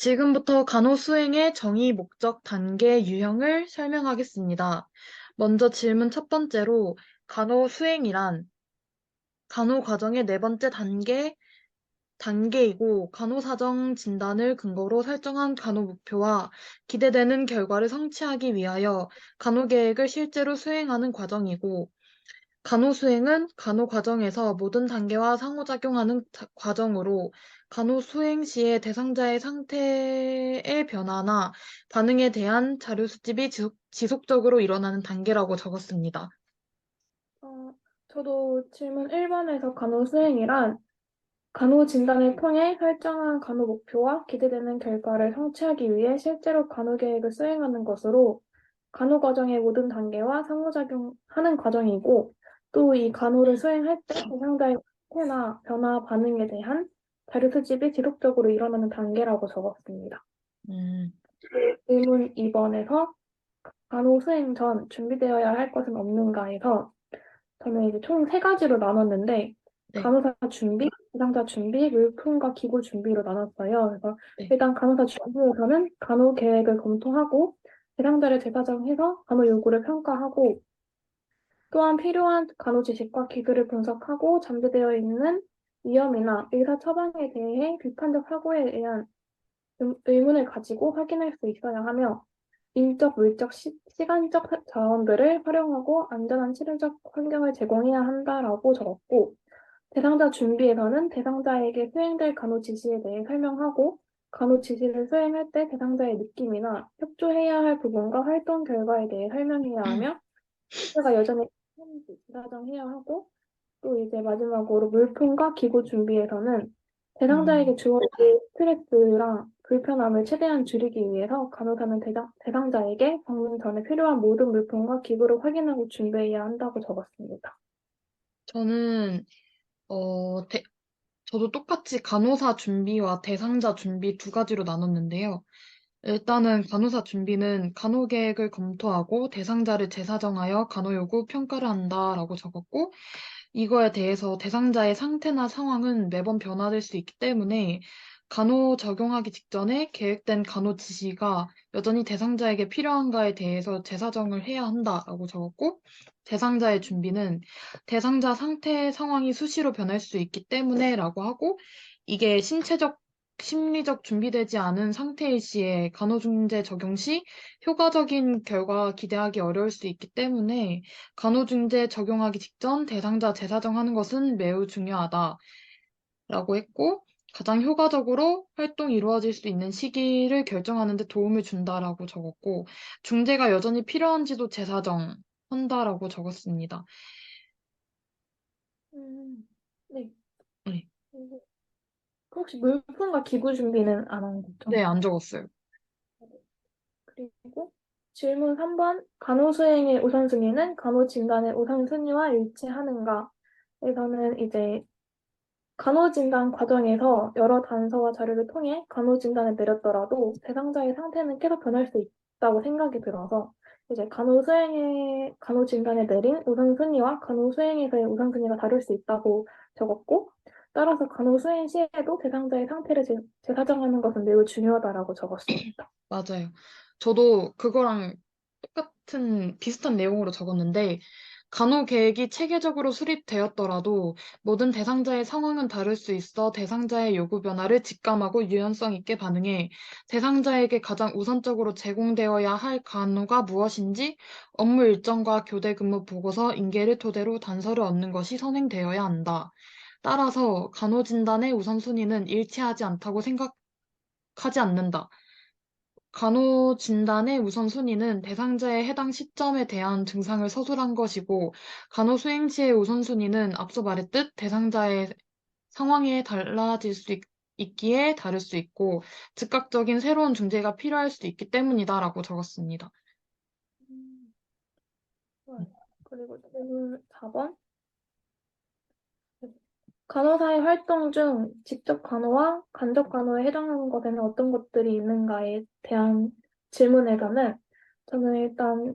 지금부터 간호수행의 정의, 목적, 단계, 유형을 설명하겠습니다. 먼저 질문 첫 번째로 간호수행이란 간호과정의 네 번째 단계이고 간호사정 진단을 근거로 설정한 간호 목표와 기대되는 결과를 성취하기 위하여 간호계획을 실제로 수행하는 과정이고 간호수행은 간호과정에서 모든 단계와 상호작용하는 과정으로 간호수행 시에 대상자의 상태의 변화나 반응에 대한 자료 수집이 지속적으로 일어나는 단계라고 적었습니다. 어, 저도 질문 1번에서 간호 수행이란 간호 진단을 통해 설정한 간호 목표와 기대되는 결과를 성취하기 위해 실제로 간호 계획을 수행하는 것으로 간호 과정의 모든 단계와 상호작용하는 과정이고 또 이 간호를 수행할 때 대상자의 상태나 변화 반응에 대한 자료 수집이 지속적으로 일어나는 단계라고 적었습니다. 음, 질문 2번에서 간호 수행 전 준비되어야 할 것은 없는가에서 저는 이제 총 세 가지로 나눴는데 네, 간호사 준비, 대상자 준비, 물품과 기구 준비로 나눴어요. 그래서 네. 일단 간호사 준비에서는 간호 계획을 검토하고 대상자를 재사정해서 간호 요구를 평가하고 또한 필요한 간호 지식과 기술을 분석하고 잠재되어 있는 위험이나 의사 처방에 대해 비판적 사고에 의한 의문을 가지고 확인할 수 있어야 하며 인적, 물적, 시간적 자원들을 활용하고 안전한 치료적 환경을 제공해야 한다라고 적었고, 대상자 준비에서는 대상자에게 수행될 간호 지시에 대해 설명하고, 간호 지시를 수행할 때 대상자의 느낌이나 협조해야 할 부분과 활동 결과에 대해 설명해야 하며, 상태가 여전히 필요한지 재사정해야 하고, 또 이제 마지막으로 물품과 기구 준비에서는 음, 대상자에게 주어질 스트레스랑 불편함을 최대한 줄이기 위해서 간호사는 대상자에게 방문 전에 필요한 모든 물품과 기구를 확인하고 준비해야 한다고 적었습니다. 저는, 어, 저도 똑같이 간호사 준비와 대상자 준비 두 가지로 나눴는데요. 일단은 간호사 준비는 간호 계획을 검토하고 대상자를 재사정하여 간호 요구 평가를 한다라고 적었고, 이거에 대해서 대상자의 상태나 상황은 매번 변화될 수 있기 때문에 간호 적용하기 직전에 계획된 간호 지시가 여전히 대상자에게 필요한가에 대해서 재사정을 해야 한다라고 적었고, 대상자의 준비는 대상자 상태 상황이 수시로 변할 수 있기 때문에라고 하고, 이게 신체적 심리적 준비되지 않은 상태일 시에 간호중재 적용 시 효과적인 결과 기대하기 어려울 수 있기 때문에 간호중재 적용하기 직전 대상자 재사정하는 것은 매우 중요하다라고 했고, 가장 효과적으로 활동이 이루어질 수 있는 시기를 결정하는 데 도움을 준다라고 적었고, 중재가 여전히 필요한지도 재사정한다라고 적었습니다. 네. 네, 그리고 혹시 물품과 기구 준비는 안 한 거죠? 네, 안 적었어요. 그리고 질문 3번, 간호 수행의 우선순위는 간호 진단의 우선순위와 일치하는가? 에서는 이제 간호진단 과정에서 여러 단서와 자료를 통해 간호진단을 내렸더라도 대상자의 상태는 계속 변할 수 있다고 생각이 들어서 이제 간호진단에 내린 우선순위와 간호수행에서의 우선순위가 다를 수 있다고 적었고 따라서 간호수행 시에도 대상자의 상태를 재사정하는 것은 매우 중요하다라고 적었습니다. 맞아요. 저도 그거랑 똑같은 비슷한 내용으로 적었는데, 간호 계획이 체계적으로 수립되었더라도 모든 대상자의 상황은 다를 수 있어 대상자의 요구 변화를 직감하고 유연성 있게 반응해 대상자에게 가장 우선적으로 제공되어야 할 간호가 무엇인지 업무 일정과 교대 근무 보고서, 인계를 토대로 단서를 얻는 것이 선행되어야 한다. 따라서 간호 진단의 우선순위는 일치하지 않다고 생각하지 않는다. 간호 진단의 우선순위는 대상자의 해당 시점에 대한 증상을 서술한 것이고, 간호 수행 시의 우선순위는 앞서 말했듯 대상자의 상황에 달라질 수 있기에 다를 수 있고, 즉각적인 새로운 중재가 필요할 수 있기 때문이다라고 적었습니다. 음, 좋아요. 그리고 질문 4번. 간호사의 활동 중 직접 간호와 간접 간호에 해당하는 것에는 어떤 것들이 있는가에 대한 질문에서는 저는 일단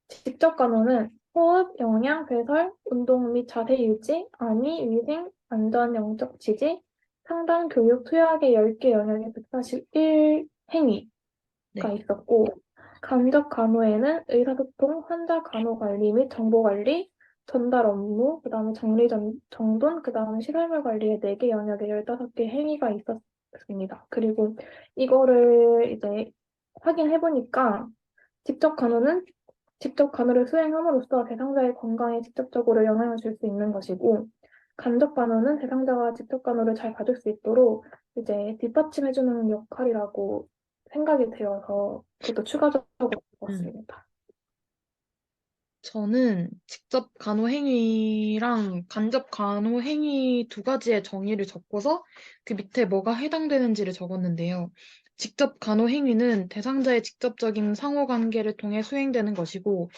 직접 간호는 호흡, 영양, 배설, 운동 및 자세 유지, 안위, 위생, 안전, 영적 지지, 상담, 교육, 투약의 10개 영역에 141 행위가 네. 있었고, 간접 간호에는 의사소통, 환자 간호 관리 및 정보 관리, 전달 업무, 그 다음에 정돈, 그 다음에 시설물 관리의 4개 영역에 15개 행위가 있었습니다. 그리고 이거를 이제 확인해보니까 직접 간호는 직접 간호를 수행함으로써 대상자의 건강에 직접적으로 영향을 줄 수 있는 것이고, 간접 간호는 대상자가 직접 간호를 잘 받을 수 있도록 이제 뒷받침해주는 역할이라고 생각이 되어서 그것도 추가적으로 음. 봤습니다. 저는 직접 간호 행위랑 간접 간호 행위 두 가지의 정의를 적고서 그 밑에 뭐가 해당되는지를 적었는데요. 직접 간호 행위는 대상자의 직접적인 상호관계를 통해 수행되는 것이고,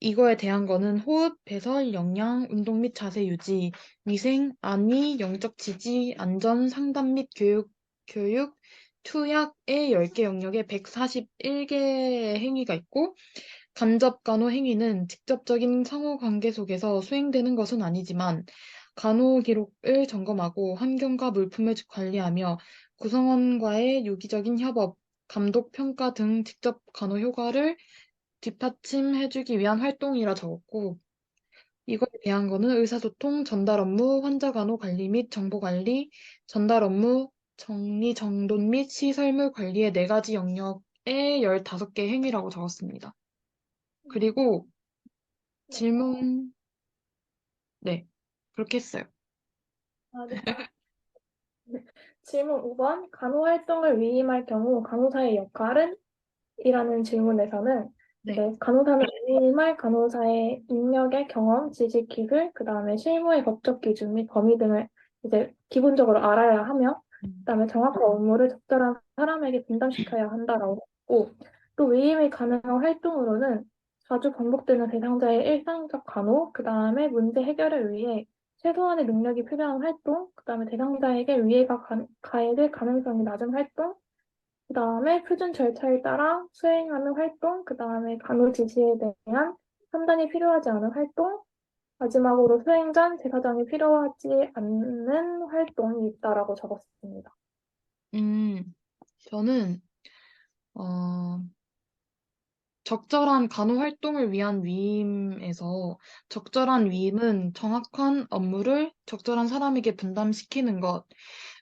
이거에 대한 거는 호흡, 배설, 영양, 운동 및 자세 유지, 위생, 안위, 영적 지지, 안전, 상담 및 교육, 투약의 10개 영역에 141개의 행위가 있고, 간접 간호 행위는 직접적인 상호관계 속에서 수행되는 것은 아니지만 간호 기록을 점검하고 환경과 물품을 관리하며 구성원과의 유기적인 협업, 감독 평가 등 직접 간호 효과를 뒷받침해주기 위한 활동이라 적었고 이거에 대한 거는 의사소통, 전달 업무, 환자 간호 관리 및 정보 관리, 전달 업무, 정리 정돈 및 시설물 관리의 4가지 영역에 15개 행위라고 적었습니다. 그리고 네. 질문, 네, 그렇게 했어요. 아, 네. 네. 질문 5번. 간호 활동을 위임할 경우 간호사의 역할은? 이라는 질문에서는 네. 이제 간호사는 위임할 간호사의 인력의 경험, 지식, 기술, 그 다음에 실무의 법적 기준 및 범위 등을 이제 기본적으로 알아야 하며, 그 음, 다음에 정확한 업무를 적절한 사람에게 분담시켜야 한다라고 했고, 또 위임이 가능한 활동으로는 자주 반복되는 대상자의 일상적 간호, 그 다음에 문제 해결을 위해 최소한의 능력이 필요한 활동, 그 다음에 대상자에게 위해가 가해질 가능성이 낮은 활동, 그 다음에 표준 절차에 따라 수행하는 활동, 그 다음에 간호 지시에 대한 판단이 필요하지 않은 활동, 마지막으로 수행 전 제사장이 필요하지 않는 활동이 있다라고 적었습니다. 음, 저는, 어, 적절한 간호 활동을 위한 위임에서 적절한 위임은 정확한 업무를 적절한 사람에게 분담시키는 것,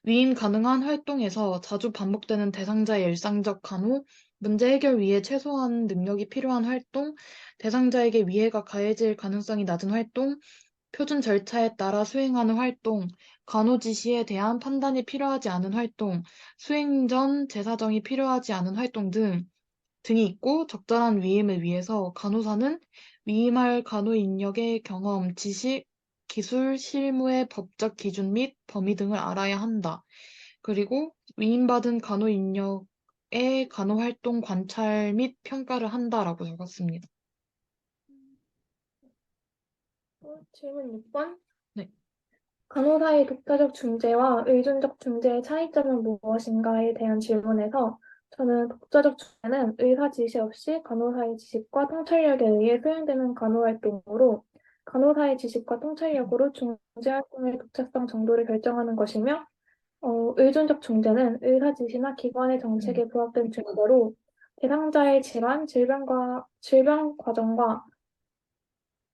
위임 가능한 활동에서 자주 반복되는 대상자의 일상적 간호, 문제 해결 위해 최소한 능력이 필요한 활동, 대상자에게 위해가 가해질 가능성이 낮은 활동, 표준 절차에 따라 수행하는 활동, 간호 지시에 대한 판단이 필요하지 않은 활동, 수행 전 제사정이 필요하지 않은 활동 등이 있고 적절한 위임을 위해서 간호사는 위임할 간호 인력의 경험, 지식, 기술, 실무의 법적 기준 및 범위 등을 알아야 한다. 그리고 위임받은 간호 인력의 간호 활동 관찰 및 평가를 한다라고 적었습니다. 질문 6번. 네. 간호사의 독자적 중재와 의존적 중재의 차이점은 무엇인가에 대한 질문에서 저는 독자적 중재는 의사 지시 없이 간호사의 지식과 통찰력에 의해 수행되는 간호 활동으로 간호사의 지식과 통찰력으로 중재 활동의 독자성 정도를 결정하는 것이며 의존적 중재는 의사 지시나 기관의 음, 정책에 부합된 증거로 대상자의 질병 과정과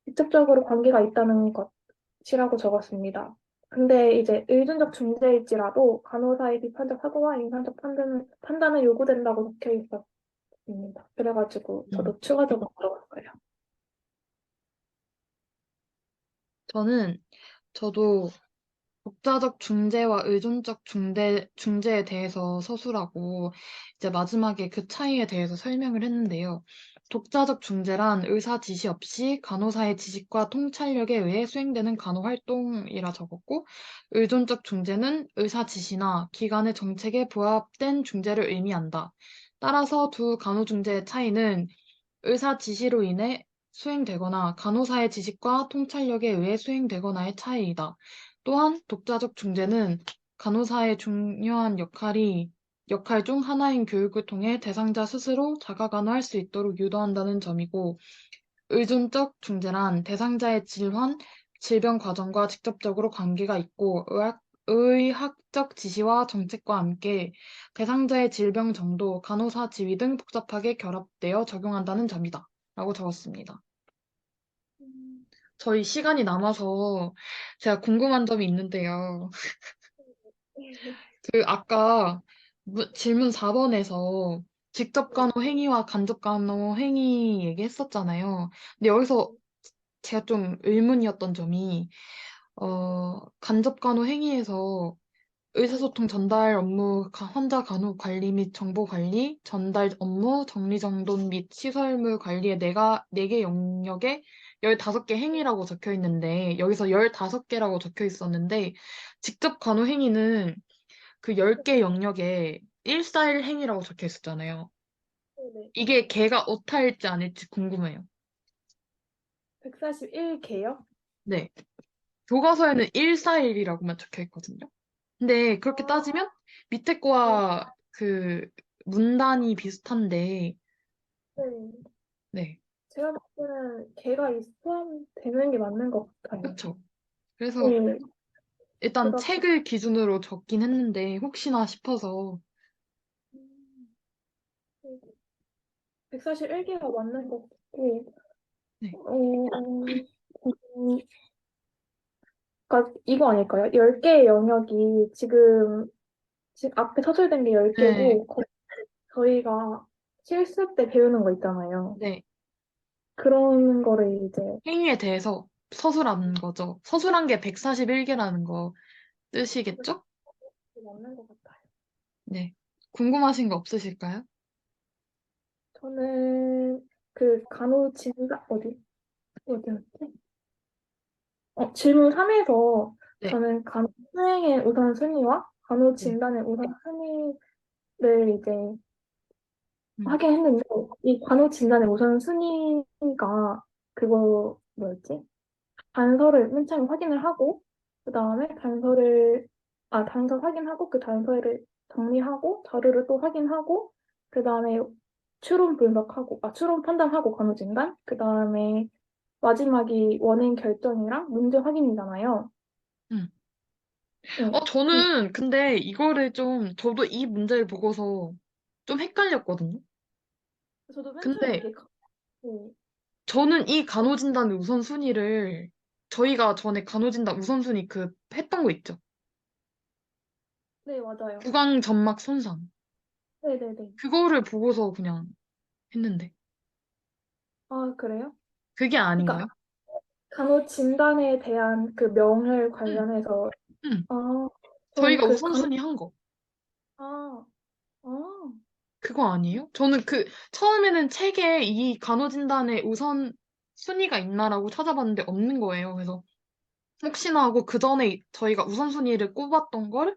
직접적으로 관계가 있다는 것이라고 적었습니다. 근데 이제 의존적 중재일지라도 간호사의 비판적 사고와 인상적 판단은 요구된다고 적혀 있었습니다. 그래가지고 음. 저도 추가적으로 물어봤어요. 저는 저도 독자적 중재와 의존적 중재에 대해서 서술하고 이제 마지막에 그 차이에 대해서 설명을 했는데요. 독자적 중재란 의사 지시 없이 간호사의 지식과 통찰력에 의해 수행되는 간호 활동이라 적었고, 의존적 중재는 의사 지시나 기관의 정책에 부합된 중재를 의미한다. 따라서 두 간호 중재의 차이는 의사 지시로 인해 수행되거나 간호사의 지식과 통찰력에 의해 수행되거나의 차이이다. 또한 독자적 중재는 간호사의 중요한 역할 중 하나인 교육을 통해 대상자 스스로 자가간호할 수 있도록 유도한다는 점이고, 의존적 중재란 대상자의 질환, 질병 과정과 직접적으로 관계가 있고 의학적 지시와 정책과 함께 대상자의 질병 정도, 간호사 지위 등 복잡하게 결합되어 적용한다는 점이다. 라고 적었습니다. 음, 저희 시간이 남아서 제가 궁금한 점이 있는데요. 그 아까 질문 4번에서 직접 네. 간호 행위와 간접 간호 행위 얘기했었잖아요. 근데 여기서 제가 좀 의문이었던 점이 간접 간호 행위에서 네. 의사소통 전달 업무, 환자 간호 관리 및 정보 관리, 전달 업무, 정리정돈 및 시설물 관리의 네 개 영역에 15개 행위라고 적혀 있는데, 여기서 15개라고 적혀 있었는데, 직접 간호 행위는 그 10개 영역에 141 행위라고 적혀 있었잖아요. 네네. 이게 개가 오타일지 아닐지 궁금해요. 141개요? 네. 교과서에는 141이라고만 적혀 있거든요. 근데 그렇게 아, 따지면 밑에 네. 거와 그 문단이 비슷한데, 네. 네. 제가 볼 때는 개가 포함되는 게 맞는 것 같아요. 그쵸. 그래서 네. 일단 제가 그, 책을 기준으로 적긴 했는데, 혹시나 싶어서, 음, 141개가 맞는 것 같고, 네. 그러니까 이거 아닐까요? 10개의 영역이 지금 앞에 서술된 게 네. 10개고, 저희가 실습 때 배우는 거 있잖아요. 네. 그런 거를 이제 행위에 대해서 서술한 거죠. 서술한 게 141개라는 거 뜻이겠죠? 맞는 것 같아요. 네. 궁금하신 거 없으실까요? 저는 그 간호진단, 어디였지? 질문 3에서 네. 저는 간호 수행의 우선순위와 간호 네. 진단의 우선순위를 이제 음. 하긴 했는데, 이 간호 진단의 우선순위가 그거 뭐였지? 단서를 맨 처음에 확인을 하고, 그 다음에 단서 확인하고, 그 단서를 정리하고, 자료를 또 확인하고, 그 다음에 추론 판단하고 간호 진단, 그 다음에 마지막이 원인 결정이랑 문제 확인이잖아요. 음. 네. 저는 근데 이거를 좀, 저도 이 문제를 보고서 좀 헷갈렸거든요. 저도 맨 처음에 근데 네, 저는 이 간호진단의 우선순위를 저희가 전에 간호진단 우선순위 그 했던 거 있죠. 네, 맞아요. 구강 점막 손상. 네네네. 그거를 보고서 그냥 했는데. 아, 그래요? 그게 아닌가요? 그러니까 간호 진단에 대한 그 명을 응, 관련해서 응. 아, 저는 저희가 그 간호 우선순위 한 거. 아, 아, 그거 아니에요? 저는 처음에는 책에 이 간호진단의 우선순위가 있나라고 찾아봤는데 없는 거예요. 그래서 혹시나 하고 그 전에 저희가 우선순위를 꼽았던 걸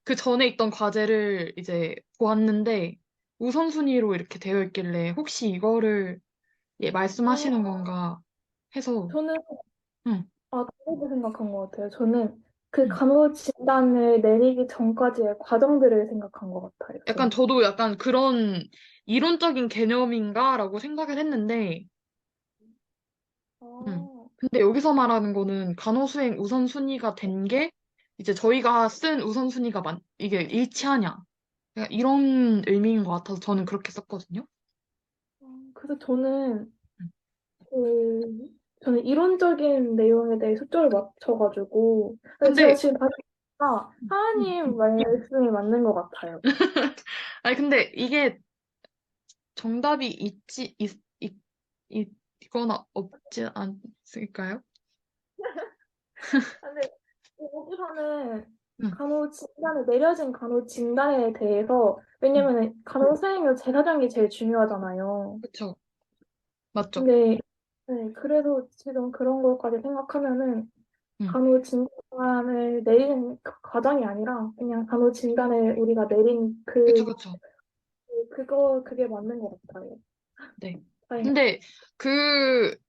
그 전에 있던 과제를 이제 보았는데 우선순위로 이렇게 되어 있길래 혹시 이거를 말씀하시는 아, 건가 해서 저는 응, 다르게 생각한 것 같아요. 저는 그 응. 간호 진단을 내리기 전까지의 과정들을 생각한 것 같아요. 약간 저는. 저도 약간 그런 이론적인 개념인가라고 생각을 했는데 응. 아, 근데 여기서 말하는 거는 간호수행 우선순위가 된 게 이제 저희가 쓴 우선순위가 이게 일치하냐 약간 이런 의미인 것 같아서 저는 그렇게 썼거든요. 그래서 그, 저는 이론적인 내용에 대해 초점을 맞춰가지고, 근데 제가 근데 지금 보니까 응. 하하님 말씀이 맞는 것 같아요. 아니 근데 이게 정답이 있거나 없지 않을까요? 근데 여기서는 응, 내려진 간호 진단에 대해서, 응, 왜냐면은 간호 수행은 제사장이 제일 중요하잖아요. 그쵸. 맞죠? 근데, 네, 그래서 지금 그런 것까지 생각하면은 응, 간호 진단을 내리는 그 과정이 아니라 그냥 간호 진단을 우리가 내린 그쵸, 그쵸. 그게 맞는 것 같아요. 네. 다행히. 근데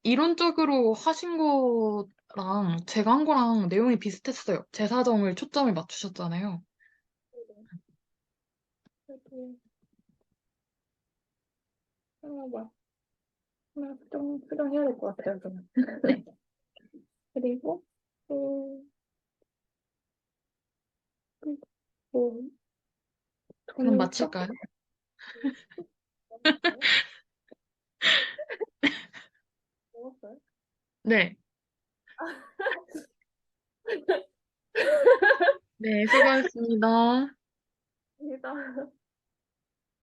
이론적으로 하신 거랑 제가 한 거랑 내용이 비슷했어요. 제사정을 초점을 맞추셨잖아요. 그래도 하나 봐. 하나 수정해야 될 것 같아요, 저는. 네. 그리고 또 뭐, 그럼 돈이 썩 마칠까요? 들어가요? 먹었어요? 네. 네, 수고하셨습니다. 아니다.